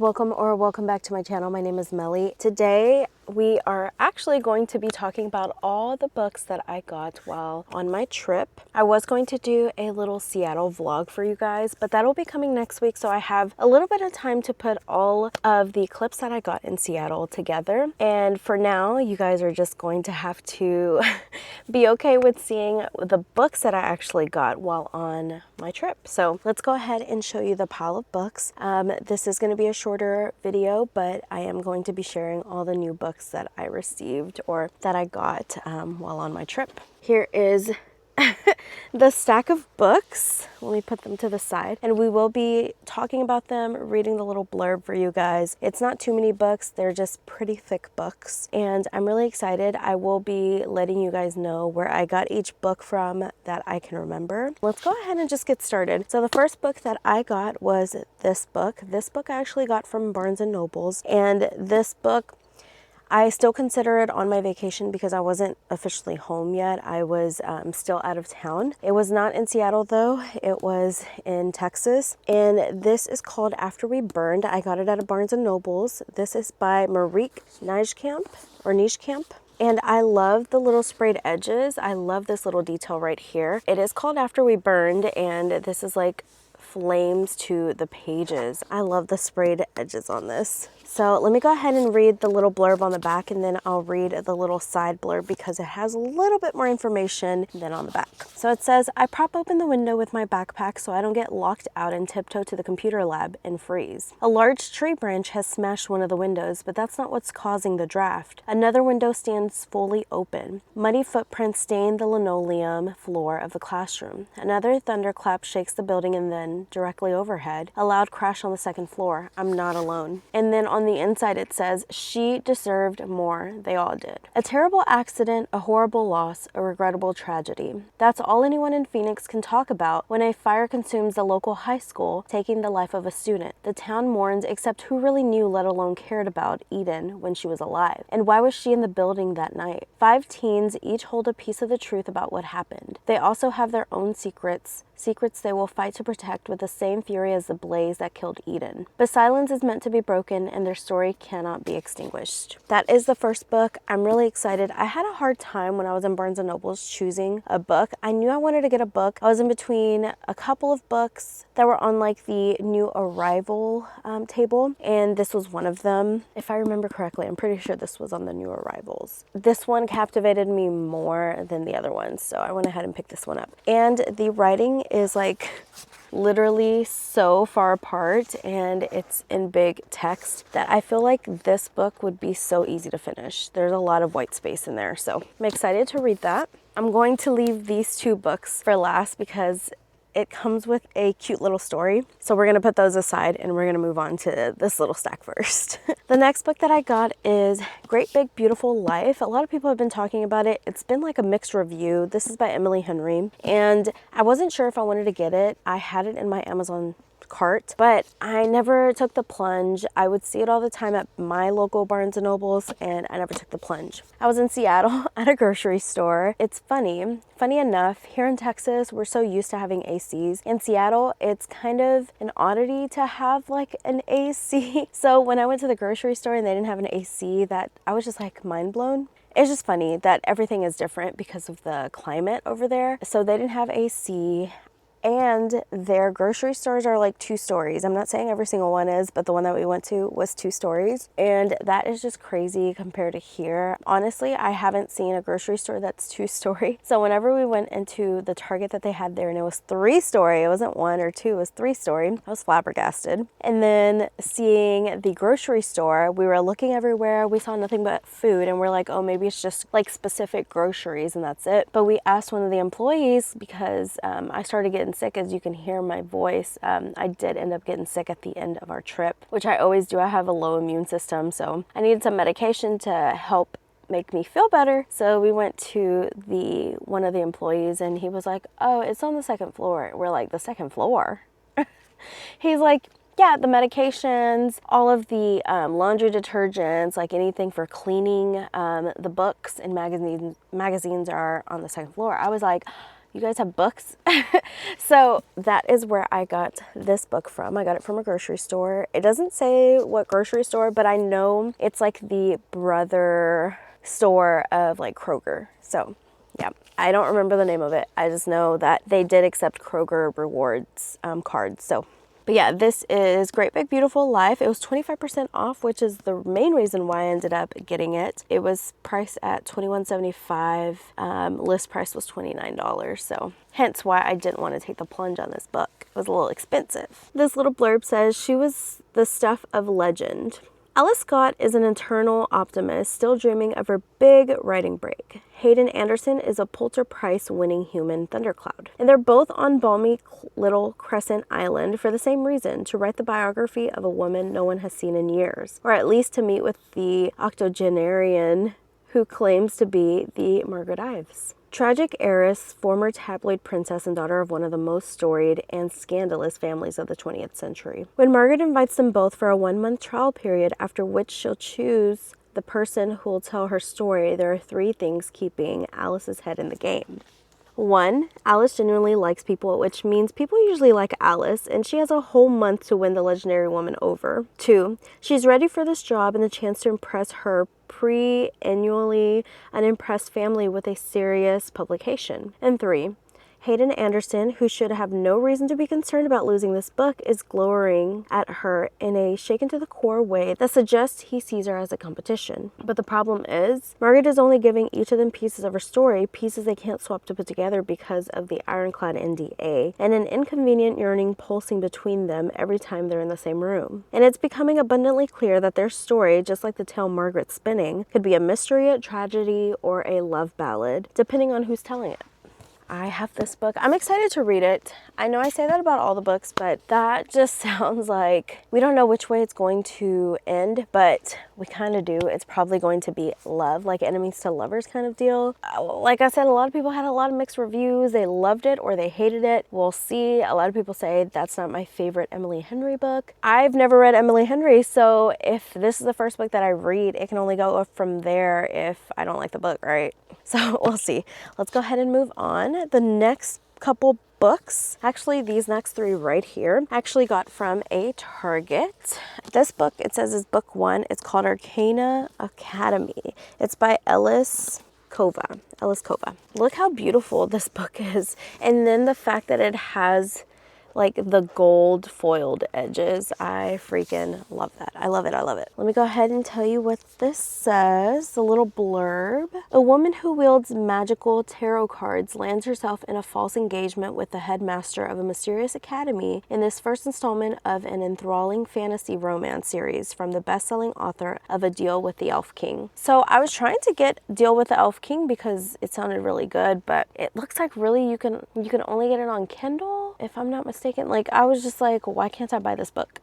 welcome back to my channel. My name is Melly. Today we are actually going to be talking about all the books that I got while on my trip. I was going to do a little Seattle vlog for you guys, but that'll be coming next week, so I have a little bit of time to put all of the clips that I got in Seattle together. And for now, you guys are just going to have to be okay with seeing the books that I actually got while on my trip. So let's go ahead and show you the pile of books. This is going to be a shorter video, but I am going to be sharing all the new books that I received or that I got while on my trip. Here is the stack of books. Let me put them to the side, and we will be talking about them, reading the little blurb for you guys. It's not too many books, they're just pretty thick books, and I'm really excited. I will be letting you guys know where I got each book from that I can remember. Let's go ahead and just get started. So the first book that I got was this book. This book I actually got from Barnes and Nobles, and this book I still consider it on my vacation because I wasn't officially home yet. I was still out of town. It was not in Seattle though. It was in Texas. And this is called After We Burned. I got it at a Barnes and Nobles. This is by Marieke Nijkamp. And I love the little sprayed edges. I love this little detail right here. It is called After We Burned, and this is like flames to the pages. I love the sprayed edges on this. So let me go ahead and read the little blurb on the back, and then I'll read the little side blurb because it has a little bit more information than on the back. So it says, I prop open the window with my backpack so I don't get locked out and tiptoe to the computer lab and freeze. A large tree branch has smashed one of the windows, but that's not what's causing the draft. Another window stands fully open. Muddy footprints stain the linoleum floor of the classroom. Another thunderclap shakes the building, and then directly overhead, a loud crash on the second floor. I'm not alone. And then on the inside it says, she deserved more. They all did. A terrible accident, a horrible loss, a regrettable tragedy. That's all anyone in Phoenix can talk about when a fire consumes the local high school, taking the life of a student. The town mourns, except who really knew, let alone cared about, Eden when she was alive? And why was she in the building that night? 5 teens each hold a piece of the truth about what happened. They also have their own secrets they will fight to protect with the same fury as the blaze that killed Eden. But silence is meant to be broken, and their story cannot be extinguished. That is the first book. I'm really excited. I had a hard time when I was in Barnes & Nobles choosing a book. I knew I wanted to get a book. I was in between a couple of books that were on like the new arrival table, and this was one of them. If I remember correctly, I'm pretty sure this was on the new arrivals. This one captivated me more than the other ones, so I went ahead and picked this one up. And the writing is like literally so far apart, and it's in big text that I feel like this book would be so easy to finish. There's a lot of white space in there, so I'm excited to read that. I'm going to leave these 2 books for last because it comes with a cute little story. So we're gonna put those aside and we're gonna move on to this little stack first. The next book that I got is Great Big Beautiful Life. A lot of people have been talking about it. It's been like a mixed review. This is by Emily Henry, and I wasn't sure if I wanted to get it. I had it in my Amazon cart, but I never took the plunge. I would see it all the time at my local Barnes and Nobles, and I never took the plunge. I was in Seattle at a grocery store. It's funny enough, here in Texas, we're so used to having ACs. In Seattle, it's kind of an oddity to have like an AC. So when I went to the grocery store and they didn't have an AC, that I was just like mind blown. It's just funny that everything is different because of the climate over there. So they didn't have AC. And their grocery stores are like 2 stories. I'm not saying every single one is, but the one that we went to was 2 stories. And that is just crazy compared to here. Honestly, I haven't seen a grocery store that's 2-story. So whenever we went into the Target that they had there and it was 3-story, it wasn't 1 or 2, it was 3-story, I was flabbergasted. And then seeing the grocery store, we were looking everywhere. We saw nothing but food, and we're like, oh, maybe it's just like specific groceries and that's it. But we asked one of the employees because I started getting sick. As you can hear my voice, I did end up getting sick at the end of our trip, which I always do. I have a low immune system, so I needed some medication to help make me feel better. So we went to one of the employees, and he was like, oh, it's on the 2nd floor. We're like, the 2nd floor? He's like, yeah, the medications, all of the laundry detergents, like anything for cleaning, the books and magazines are on the 2nd floor. I was like, you guys have books? So that is where I got this book from. I got it from a grocery store. It doesn't say what grocery store, but I know it's like the brother store of like Kroger. So yeah, I don't remember the name of it. I just know that they did accept Kroger rewards cards. So, but yeah, this is Great Big Beautiful Life. It was 25% off, which is the main reason why I ended up getting it. It was priced at $21.75. List price was $29. So hence why I didn't want to take the plunge on this book. It was a little expensive. This little blurb says, she was the stuff of legend. Alice Scott is an eternal optimist, still dreaming of her big writing break. Hayden Anderson is a Pulitzer Prize-winning human thundercloud. And they're both on balmy little Crescent Island for the same reason, to write the biography of a woman no one has seen in years, or at least to meet with the octogenarian who claims to be the Margaret Ives. Tragic heiress, former tabloid princess and daughter of one of the most storied and scandalous families of the 20th century. When Margaret invites them both for a 1-month trial period, after which she'll choose the person who will tell her story, there are 3 things keeping Alice's head in the game. 1, Alice genuinely likes people, which means people usually like Alice, and she has a whole month to win the legendary woman over. 2, she's ready for this job and the chance to impress her pre-annually unimpressed family with a serious publication. And 3, Hayden Anderson, who should have no reason to be concerned about losing this book, is glowering at her in a shaken-to-the-core way that suggests he sees her as a competition. But the problem is, Margaret is only giving each of them pieces of her story, pieces they can't swap to put together because of the ironclad NDA, and an inconvenient yearning pulsing between them every time they're in the same room. And it's becoming abundantly clear that their story, just like the tale Margaret's spinning, could be a mystery, a tragedy, or a love ballad, depending on who's telling it. I have this book. I'm excited to read it. I know I say that about all the books, but that just sounds like we don't know which way it's going to end, but we kind of do. It's probably going to be love, like enemies to lovers kind of deal. Like I said, a lot of people had a lot of mixed reviews. They loved it or they hated it. We'll see. A lot of people say that's not my favorite Emily Henry book. I've never read Emily Henry, so if this is the first book that I read, it can only go up from there if I don't like the book, right? So we'll see. Let's go ahead and move on. The next couple books, actually these next 3 right here, I actually got from a Target. This book, it says, is book 1. It's called Arcana Academy. It's by Ellis Kova. Look how beautiful this book is. And then the fact that it has like the gold foiled edges. I freaking love that. I love it. I love it. Let me go ahead and tell you what this says. The little blurb. A woman who wields magical tarot cards lands herself in a false engagement with the headmaster of a mysterious academy in this first installment of an enthralling fantasy romance series from the best-selling author of A Deal with the Elf King. So I was trying to get Deal with the Elf King because it sounded really good, but it looks like really you can only get it on Kindle, if I'm not mistaken. Like, I was just like, why can't I buy this book?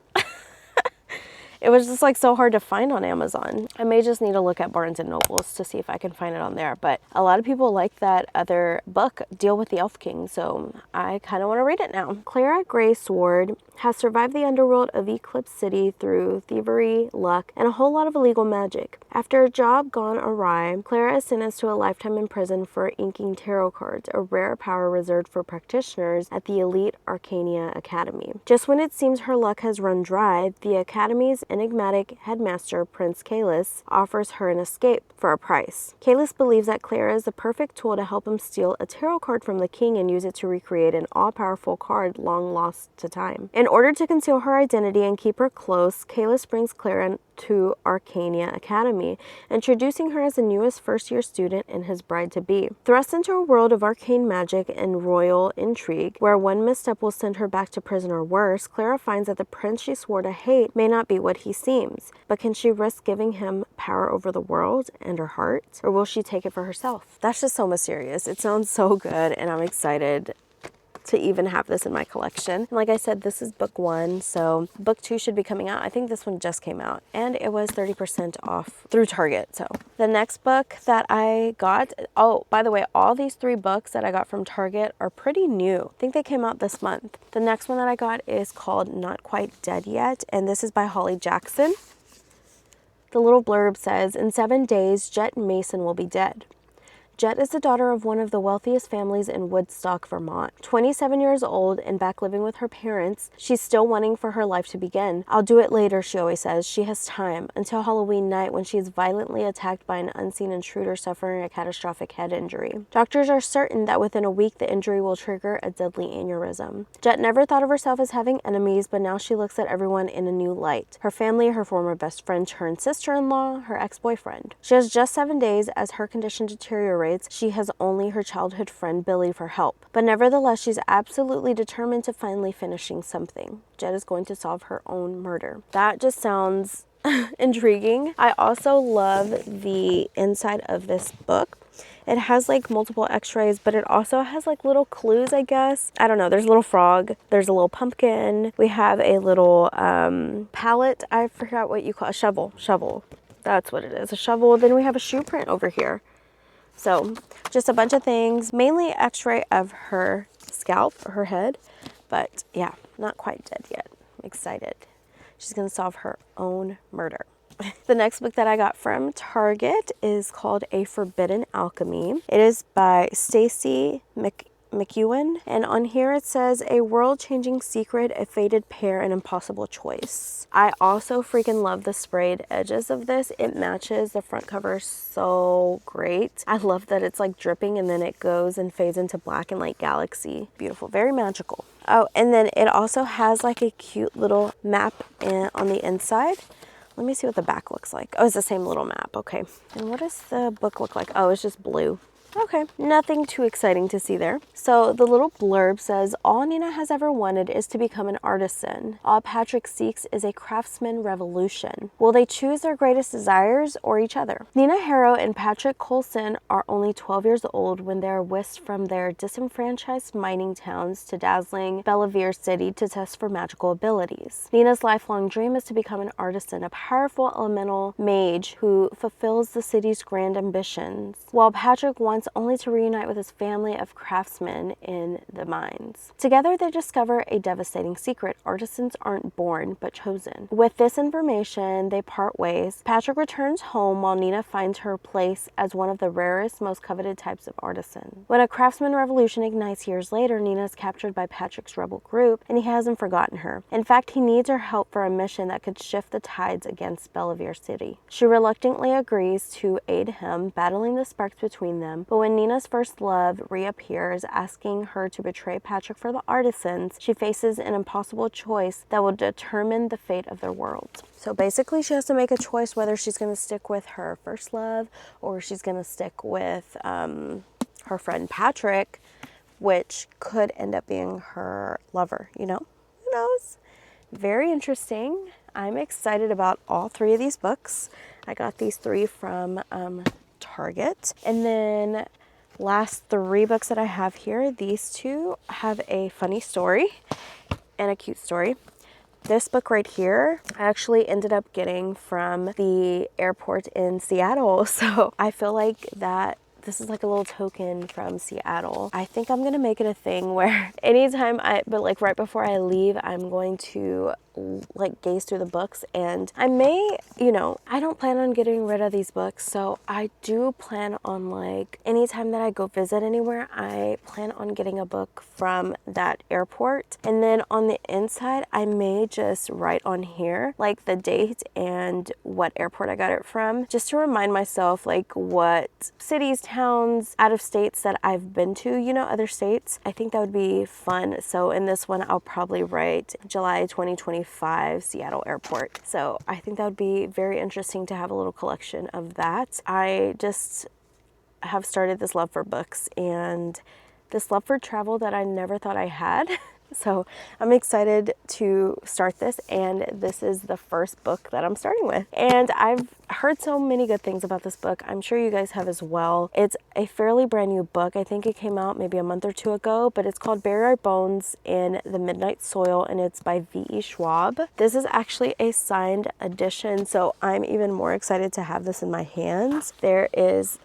It was just like so hard to find on Amazon. I may just need to look at Barnes and Nobles to see if I can find it on there. But a lot of people like that other book, Deal with the Elf King, so I kind of want to read it now. Clara Greysword has survived the underworld of Eclipse City through thievery, luck, and a whole lot of illegal magic. After a job gone awry, Clara is sentenced to a lifetime in prison for inking tarot cards, a rare power reserved for practitioners at the elite Arcana Academy. Just when it seems her luck has run dry, the Academy's enigmatic headmaster, Prince Kalis, offers her an escape for a price. Kalis believes that Clara is the perfect tool to help him steal a tarot card from the king and use it to recreate an all-powerful card long lost to time. In order to conceal her identity and keep her close, Kalis brings Clara to Arcana Academy, introducing her as the newest first-year student and his bride-to-be. Thrust into a world of arcane magic and royal intrigue, where one misstep will send her back to prison or worse, Clara finds that the prince she swore to hate may not be what he seems. But can she risk giving him power over the world and her heart, or will she take it for herself? That's just so mysterious. It sounds so good, and I'm excited to even have this in my collection. And like I said, this is book 1, so book 2 should be coming out. I think this one just came out, and it was 30% off through Target. So the next book that I got, oh, by the way, all these 3 books that I got from Target are pretty new. I think they came out this month. The next one that I got is called Not Quite Dead Yet, and this is by Holly Jackson. The little blurb says, in 7 days, Jet Mason will be dead. Jet is the daughter of one of the wealthiest families in Woodstock, Vermont. 27 years old and back living with her parents, she's still wanting for her life to begin. I'll do it later, she always says. She has time until Halloween night when she is violently attacked by an unseen intruder suffering a catastrophic head injury. Doctors are certain that within a week the injury will trigger a deadly aneurysm. Jet never thought of herself as having enemies, but now she looks at everyone in a new light. Her family, her former best friend turned sister-in-law, her ex-boyfriend. She has just 7 days. As her condition deteriorates, she has only her childhood friend Billy for help. But nevertheless, she's absolutely determined to finally finishing something. Jet is going to solve her own murder. That just sounds intriguing. I also love the inside of this book. It has like multiple x-rays, but it also has like little clues, I guess. I don't know. There's a little frog. There's a little pumpkin. We have a little palette. I forgot what you call a shovel. Shovel. That's what it is. A shovel. Then we have a shoe print over here. So just a bunch of things, mainly x-ray of her scalp or her head. But yeah, not quite dead yet. I'm excited. She's going to solve her own murder. The next book that I got from Target is called A Forbidden Alchemy. It is by Stacy McEwen, and on here it says a world-changing secret, a fated pair, an impossible choice. I also freaking love the sprayed edges of this. It matches the front cover so great. I love that it's like dripping and then it goes and fades into black and like galaxy. Beautiful, very magical. Oh, and then it also has like a cute little map on the inside. Let me see what the back looks like. Oh, it's the same little map. Okay. And what does the book look like? Oh, it's just blue. Okay, nothing too exciting to see there. So the little blurb says, all Nina has ever wanted is to become an artisan. All Patrick seeks is a craftsman revolution. Will they choose their greatest desires or each other? Nina Harrow and Patrick Colson are only 12 years old when they are whisked from their disenfranchised mining towns to dazzling Belvedere City to test for magical abilities. Nina's lifelong dream is to become an artisan, a powerful elemental mage who fulfills the city's grand ambitions, while Patrick wants only to reunite with his family of craftsmen in the mines. Together they discover a devastating secret. Artisans aren't born, but chosen. With this information, they part ways. Patrick returns home while Nina finds her place as one of the rarest, most coveted types of artisan. When a craftsman revolution ignites years later, Nina is captured by Patrick's rebel group, and he hasn't forgotten her. In fact, he needs her help for a mission that could shift the tides against Belvedere City. She reluctantly agrees to aid him, battling the sparks between them. But when Nina's first love reappears, asking her to betray Patrick for the artisans, she faces an impossible choice that will determine the fate of their world. So basically, she has to make a choice whether she's going to stick with her first love or she's going to stick with her friend Patrick, which could end up being her lover, you know? Who knows? Very interesting. I'm excited about all three of these books. I got these three from Target. And then last three books that I have here, these two have a funny story and a cute story. This book right here, I actually ended up getting from the airport in Seattle. So I feel like that this is like a little token from Seattle. I think I'm gonna make it a thing where anytime but like right before I leave, I'm going to like gaze through the books, and I may, you know, I don't plan on getting rid of these books, so I do plan on like anytime that I go visit anywhere, I plan on getting a book from that airport, and then on the inside I may just write on here like the date and what airport I got it from, just to remind myself like what cities, towns, out of states that I've been to, you know, other states. I think that would be fun. So in this one I'll probably write July 2025 Seattle Airport. So I think that would be very interesting to have a little collection of that. I just have started this love for books and this love for travel that I never thought I had. So I'm excited to start this, and this is the first book that I'm starting with. And I've heard so many good things about this book. I'm sure you guys have as well. It's a fairly brand new book. I think it came out maybe a month or two ago, but it's called Bury Our Bones in the Midnight Soil, and it's by V.E. Schwab. This is actually a signed edition, so I'm even more excited to have this in my hands. There is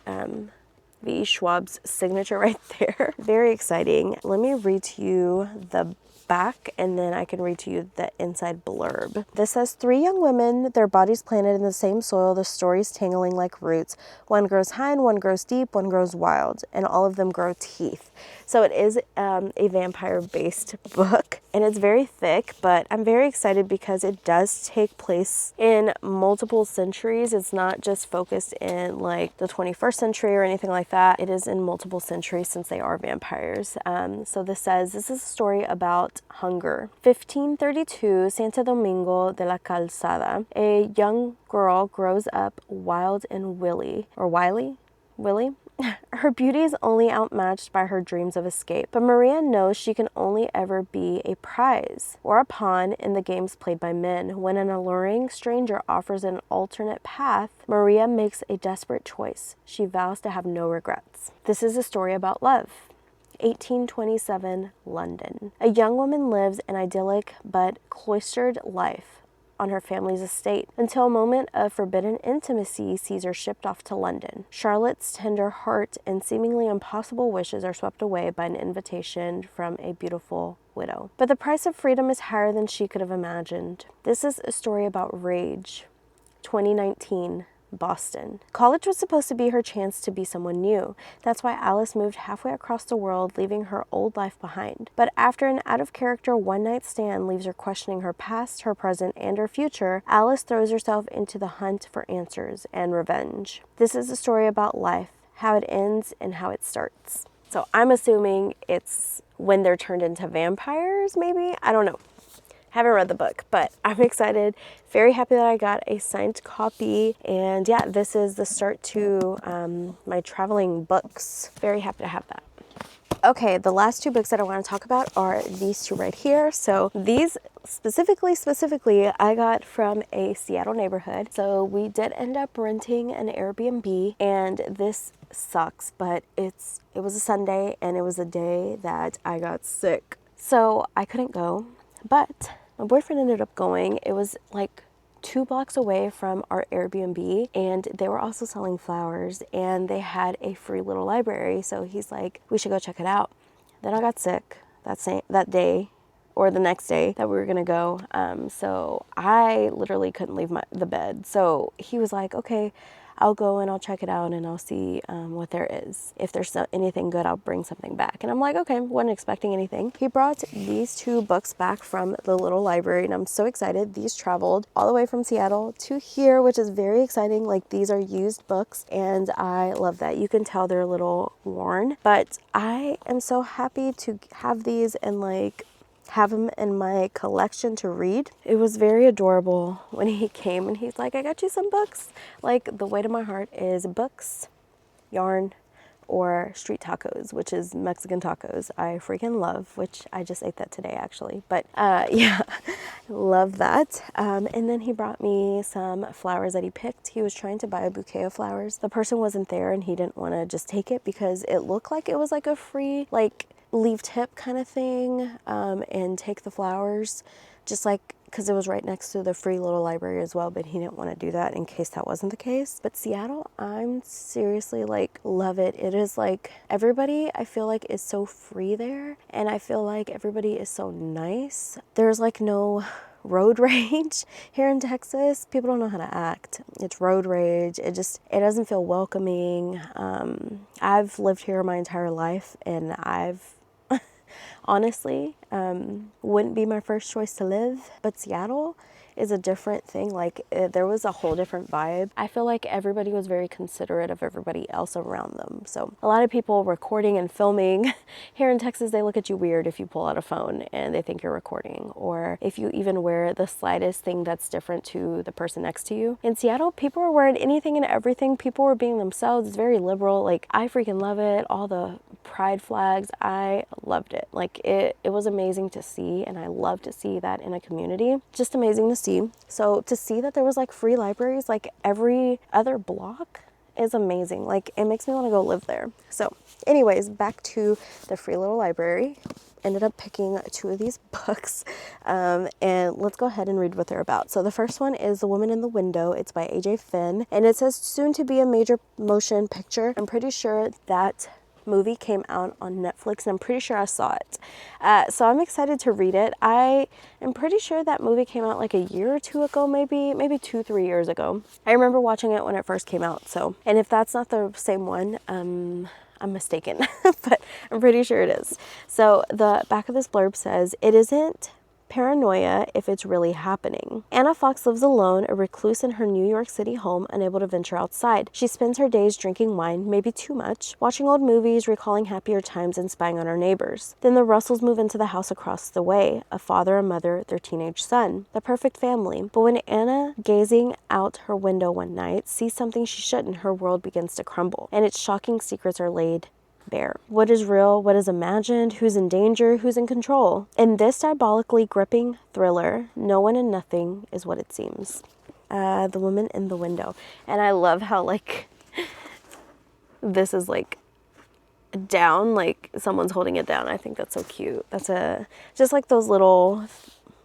V. Schwab's signature right there. Very exciting. Let me read to you the back and then I can read to you the inside blurb. This says, 3 young women, their bodies planted in the same soil, the stories tangling like roots. One grows high and one grows deep, one grows wild, and all of them grow teeth. So it is a vampire-based book, and it's very thick, but I'm very excited because it does take place in multiple centuries. It's not just focused in like the 21st century or anything like that. It is in multiple centuries since they are vampires. So this says, this is a story about hunger. 1532, Santo Domingo de la Calzada. A young girl grows up wild and wily. Her beauty is only outmatched by her dreams of escape, but Maria knows she can only ever be a prize or a pawn in the games played by men. When an alluring stranger offers an alternate path, Maria makes a desperate choice. She vows to have no regrets. This is a story about love. 1827, London. A young woman lives an idyllic but cloistered life on her family's estate until a moment of forbidden intimacy sees her shipped off to London. Charlotte's tender heart and seemingly impossible wishes are swept away by an invitation from a beautiful widow. But the price of freedom is higher than she could have imagined. This is a story about rage. 2019, Boston. College was supposed to be her chance to be someone new. That's why Alice moved halfway across the world, leaving her old life behind. But after an out-of-character one-night stand leaves her questioning her past, her present, and her future, Alice throws herself into the hunt for answers and revenge. This is a story about life, how it ends and how it starts. So I'm assuming it's when they're turned into vampires, maybe? I don't know. Haven't read the book, but I'm excited. Very happy that I got a signed copy. And yeah, this is the start to my traveling books. Very happy to have that. Okay, the last 2 books that I want to talk about are these 2 right here. So these specifically, I got from a Seattle neighborhood. So we did end up renting an Airbnb, and this sucks, but it was a Sunday and it was a day that I got sick. So I couldn't go. But my boyfriend ended up going. It was like 2 blocks away from our Airbnb, and they were also selling flowers, and they had a free little library. So he's like, we should go check it out. Then I got sick that day or the next day that we were gonna go. So I literally couldn't leave the bed. So he was like, okay, I'll go and I'll check it out and I'll see what there is. If there's anything good, I'll bring something back. And I'm like, okay, wasn't expecting anything. He brought these 2 books back from the little library, and I'm so excited. These traveled all the way from Seattle to here, which is very exciting. Like, these are used books, and I love that. You can tell they're a little worn, but I am so happy to have these and like have him in my collection to read. It was very adorable when he came and he's like, I got you some books. Like, the way to my heart is books, yarn, or street tacos, which is Mexican tacos. I freaking love, which I just ate that today actually. But yeah, love that. And then he brought me some flowers that he picked. He was trying to buy a bouquet of flowers. The person wasn't there and he didn't want to just take it because it looked like it was like a free, like, leave tip kind of thing, and take the flowers, just like, because it was right next to the free little library as well, but he didn't want to do that in case that wasn't the case. But Seattle, I'm seriously like, love it. It is like, everybody I feel like is so free there, and I feel like everybody is so nice. There's like no road rage here in Texas. People don't know how to act. It's road rage. It doesn't feel welcoming. I've lived here my entire life, and I've honestly, wouldn't be my first choice to live, but Seattle is a different thing. Like, there was a whole different vibe. I feel like everybody was very considerate of everybody else around them. So a lot of people recording and filming here in Texas, they look at you weird if you pull out a phone and they think you're recording, or if you even wear the slightest thing that's different to the person next to you. In Seattle, people were wearing anything and everything. People were being themselves. It's very liberal. Like, I freaking love it. All the pride flags, I loved it. Like, it was amazing to see, and I love to see that in a community. Just amazing to see. So to see that there was like free libraries like every other block, is amazing. Like, it makes me want to go live there. So anyways, back to the free little library. Ended up picking 2 of these books, and let's go ahead and read what they're about. So the first one is The Woman in the Window. It's by A.J. Finn, and it says soon to be a major motion picture. I'm pretty sure that movie came out on Netflix, and I'm pretty sure I saw it. So I'm excited to read it. I am pretty sure that movie came out like a year or 2 ago, maybe 2-3 years ago. I remember watching it when it first came out. So, and if that's not the same one, I'm mistaken, but I'm pretty sure it is. So the back of this blurb says, "It isn't paranoia if it's really happening." Anna Fox lives alone, a recluse in her New York City home, unable to venture outside. She spends her days drinking wine, maybe too much, watching old movies, recalling happier times, and spying on her neighbors. Then the Russells move into the house across the way, a father, a mother, their teenage son. The perfect family. But when Anna, gazing out her window one night, sees something she shouldn't, her world begins to crumble, and its shocking secrets are laid bare. What is real? What is imagined? Who's in danger? Who's in control? In this diabolically gripping thriller, no one and nothing is what it seems. The Woman in the Window. And I love how, like, this is like down, like someone's holding it down. I think that's so cute. That's just like those little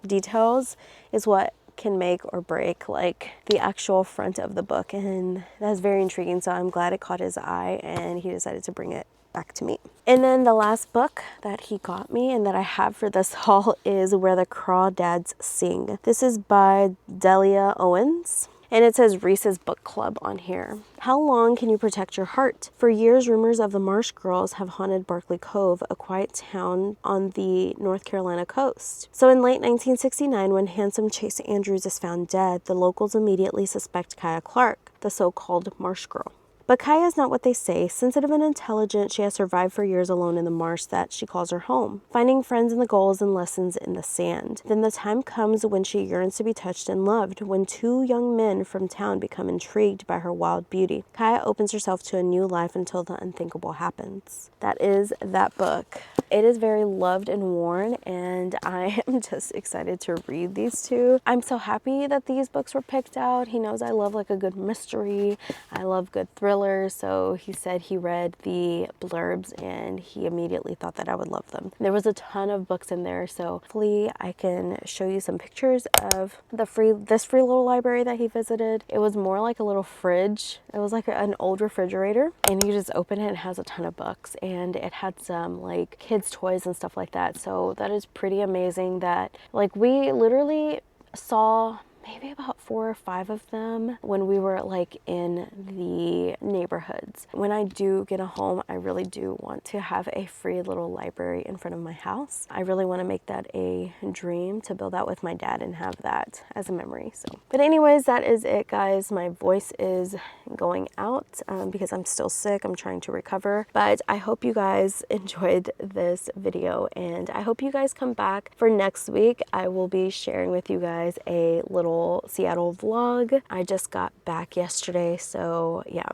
details is what can make or break like the actual front of the book, and that's very intriguing. So I'm glad it caught his eye and he decided to bring it back to me. And then the last book that he got me and that I have for this haul is Where the Crawdads Sing. This is by Delia Owens. And it says Reese's Book Club on here. How long can you protect your heart? For years, rumors of the Marsh Girls have haunted Barkley Cove, a quiet town on the North Carolina coast. So in late 1969, when handsome Chase Andrews is found dead, the locals immediately suspect Kaya Clark, the so-called Marsh Girl. But Kaya is not what they say. Sensitive and intelligent, she has survived for years alone in the marsh that she calls her home, finding friends in the gulls and lessons in the sand. Then the time comes when she yearns to be touched and loved, when 2 young men from town become intrigued by her wild beauty. Kaya opens herself to a new life until the unthinkable happens. That is that book. It is very loved and worn, and I am just excited to read these 2. I'm so happy that these books were picked out. He knows I love like a good mystery. I love good thrillers. So he said he read the blurbs and he immediately thought that I would love them. There was a ton of books in there, so hopefully I can show you some pictures of this free little library that he visited. It was more like a little fridge. It was like an old refrigerator, and you just open it and it has a ton of books, and it had some like kids toys and stuff like that. So that is pretty amazing that like we literally saw maybe about 4 or 5 of them when we were like in the neighborhoods. When I do get a home, I really do want to have a free little library in front of my house. I really want to make that a dream, to build that with my dad and have that as a memory. So, but anyways, that is it, guys. My voice is going out because I'm still sick. I'm trying to recover, but I hope you guys enjoyed this video, and I hope you guys come back for next week. I will be sharing with you guys a little Seattle vlog. I just got back yesterday, so yeah,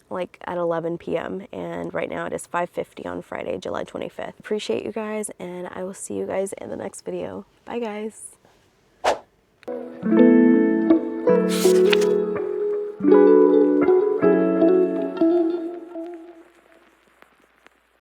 like at 11 p.m. and right now it is 5:50 on Friday, July 25th. Appreciate you guys, and I will see you guys in the next video. Bye guys.